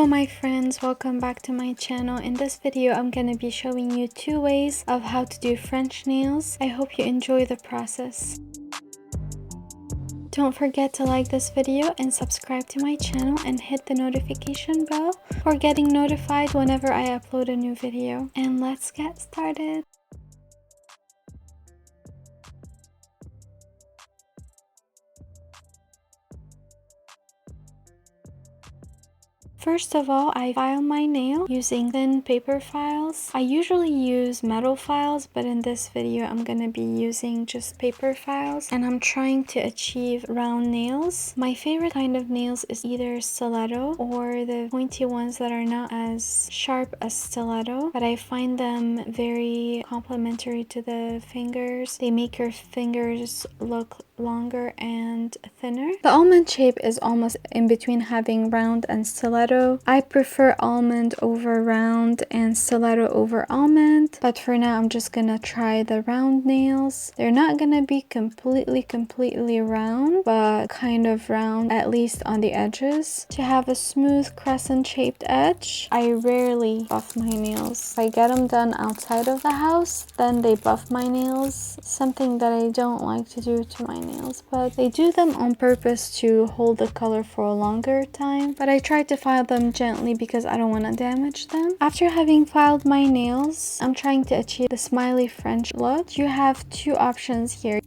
my friends, welcome back to my channel. In this video I'm gonna be showing you 2 ways of how to do French nails. I hope you enjoy the process. Don't forget to like this video and subscribe to my channel and hit the notification bell for getting notified whenever I upload a new video. And let's get started. First of all, I file my nail using thin paper files. I usually use metal files, but in this video I'm gonna be using just paper files, and I'm trying to achieve round nails. My favorite kind of nails is either stiletto or the pointy ones that are not as sharp as stiletto, but I find them very complementary to the fingers. They make your fingers look longer and thinner. The almond shape is almost in between having round and stiletto. I prefer almond over round and stiletto over almond, but for now I'm just gonna try the round nails. They're not gonna be completely round, but kind of round, at least on the edges, to have a smooth crescent shaped edge. I rarely buff my nails. If I get them done outside of the house, then they buff my nails, something that I don't like to do to my nails, but they do them on purpose to hold the color for a longer time. But I try to file them gently because I don't want to damage them. After having filed my nails, I'm trying to achieve the smiley French look. You have 2 options here.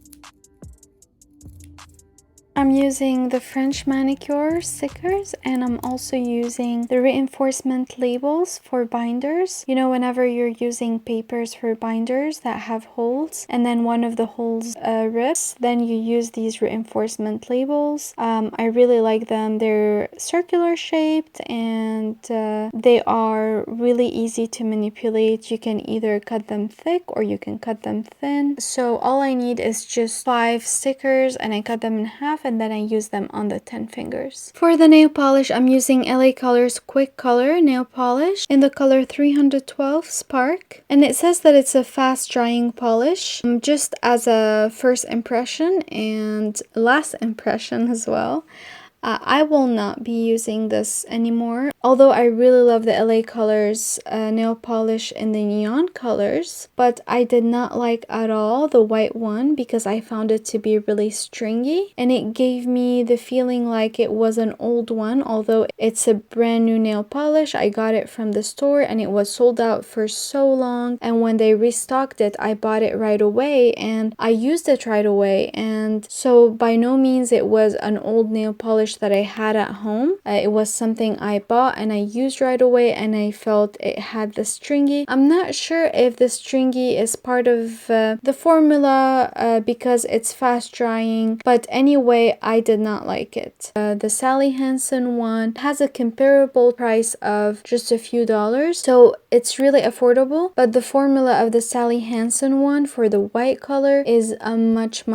I'm using the French Manicure stickers, and I'm also using the reinforcement labels for binders. You know, whenever you're using papers for binders that have holes and then one of the holes rips, then you use these reinforcement labels. I really like them. They're circular shaped and they are really easy to manipulate. You can either cut them thick or you can cut them thin. So all I need is just 5 stickers, and I cut them in half, and then I use them on the 10 fingers. For the nail polish, I'm using LA Color's Quick Color nail polish in the color 312 Spark, and it says that it's a fast drying polish. Just as a first impression and last impression as well, I will not be using this anymore. Although I really love the LA Colors nail polish in the neon colors, but I did not like at all the white one because I found it to be really stringy, and it gave me the feeling like it was an old one. Although it's a brand new nail polish, I got it from the store and it was sold out for so long, and when they restocked it I bought it right away and I used it right away. And so by no means it was an old nail polish that I had at home. It was something I bought and I used right away, and I felt it had the stringy. I'm not sure if the stringy is part of the formula because it's fast drying, but anyway, I did not like it. The Sally Hansen one has a comparable price of just a few dollars, so it's really affordable, but the formula of the Sally Hansen one for the white color is a much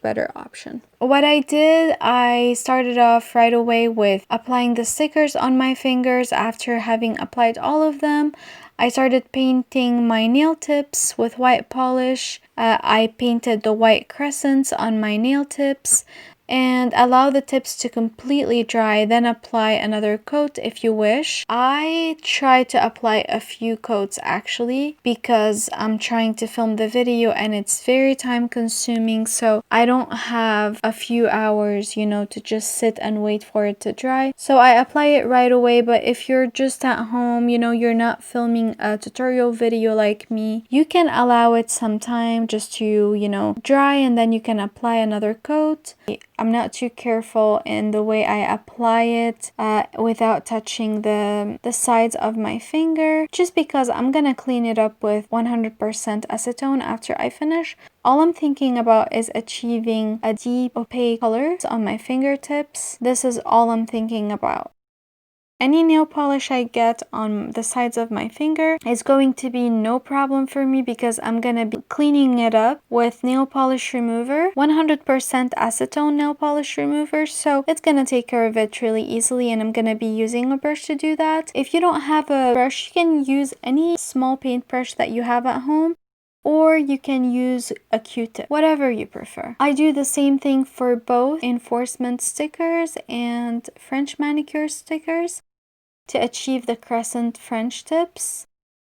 better option. What I did, I started off right away with applying the stickers on my fingers. After having applied all of them, I started painting my nail tips with white polish. I painted the white crescents on my nail tips and allow the tips to completely dry, then apply another coat if you wish. I try to apply a few coats actually because I'm trying to film the video and it's very time consuming, so I don't have a few hours, you know, to just sit and wait for it to dry. So I apply it right away, but if you're just at home, you know, you're not filming a tutorial video like me, you can allow it some time just to, you know, dry, and then you can apply another coat. I'm not too careful in the way I apply it without touching the sides of my finger, just because I'm gonna clean it up with 100% acetone after I finish. All I'm thinking about is achieving a deep opaque color on my fingertips. This is all I'm thinking about. Any nail polish I get on the sides of my finger is going to be no problem for me because I'm gonna be cleaning it up with nail polish remover, 100% acetone nail polish remover, so it's gonna take care of it really easily, and I'm gonna be using a brush to do that. If you don't have a brush, you can use any small paintbrush that you have at home, or you can use a Q-tip, whatever you prefer. I do the same thing for both enforcement stickers and French manicure stickers. to achieve the crescent French tips.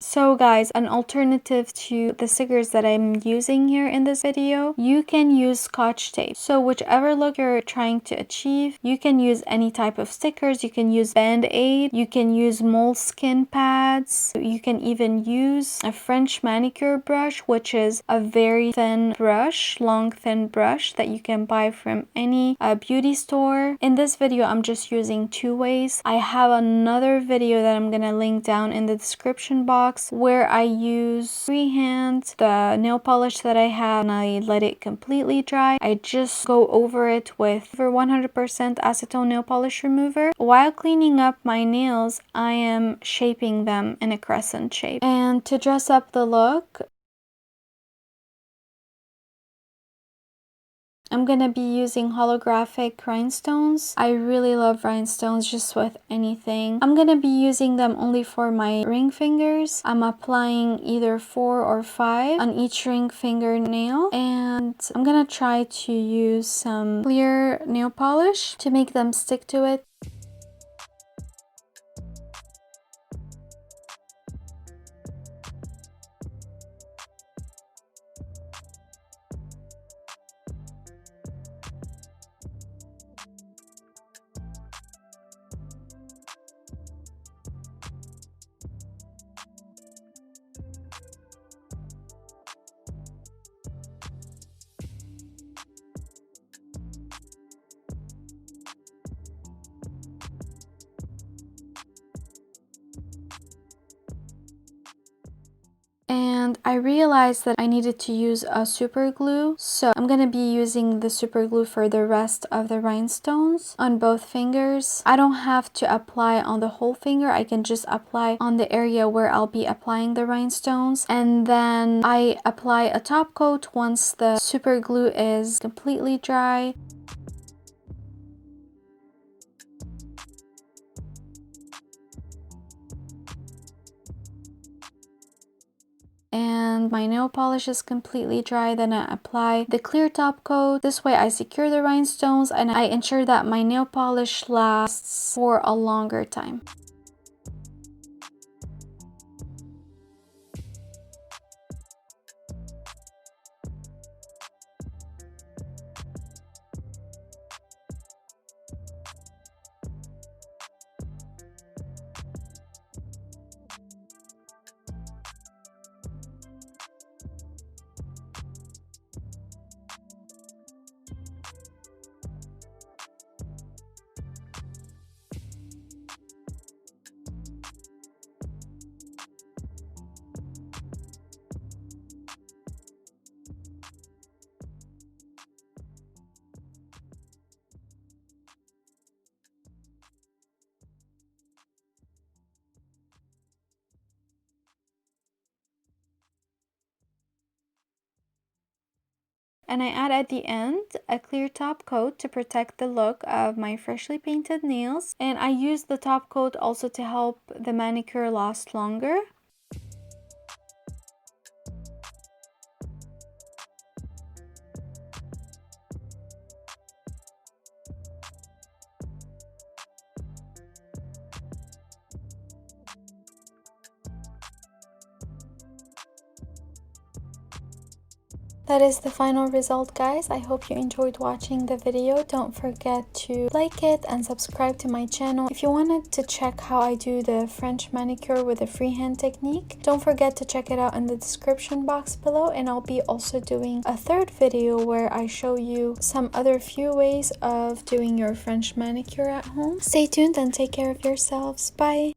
So guys, an alternative to the stickers that I'm using here in this video, you can use Scotch tape. So whichever look you're trying to achieve, you can use any type of stickers. You can use Band-Aid, you can use moleskin pads, you can even use a French manicure brush, which is a very thin brush, long thin brush that you can buy from any beauty store. In this video, I'm just using 2 ways. I have another video that I'm gonna link down in the description box where I use freehand the nail polish that I have and I let it completely dry. I just go over it with over 100% acetone nail polish remover. While cleaning up my nails, I am shaping them in a crescent shape. And to dress up the look, I'm gonna be using holographic rhinestones. I really love rhinestones just with anything. I'm gonna be using them only for my ring fingers. I'm applying either 4 or 5 on each ring fingernail, and I'm gonna try to use some clear nail polish to make them stick to it. And I realized that I needed to use a super glue, so I'm gonna be using the super glue for the rest of the rhinestones on both fingers. I don't have to apply on the whole finger, I can just apply on the area where I'll be applying the rhinestones, and then I apply a top coat once the super glue is completely dry. And my nail polish is completely dry, then I apply the clear top coat. This way I secure the rhinestones and I ensure that my nail polish lasts for a longer time. And I add at the end a clear top coat to protect the look of my freshly painted nails. And I use the top coat also to help the manicure last longer. That is the final result, guys. I hope you enjoyed watching the video. Don't forget to like it and subscribe to my channel. If you wanted to check how I do the French manicure with a freehand technique, don't forget to check it out in the description box below, and I'll be also doing a third video where I show you some other few ways of doing your French manicure at home. Stay tuned and take care of yourselves. Bye!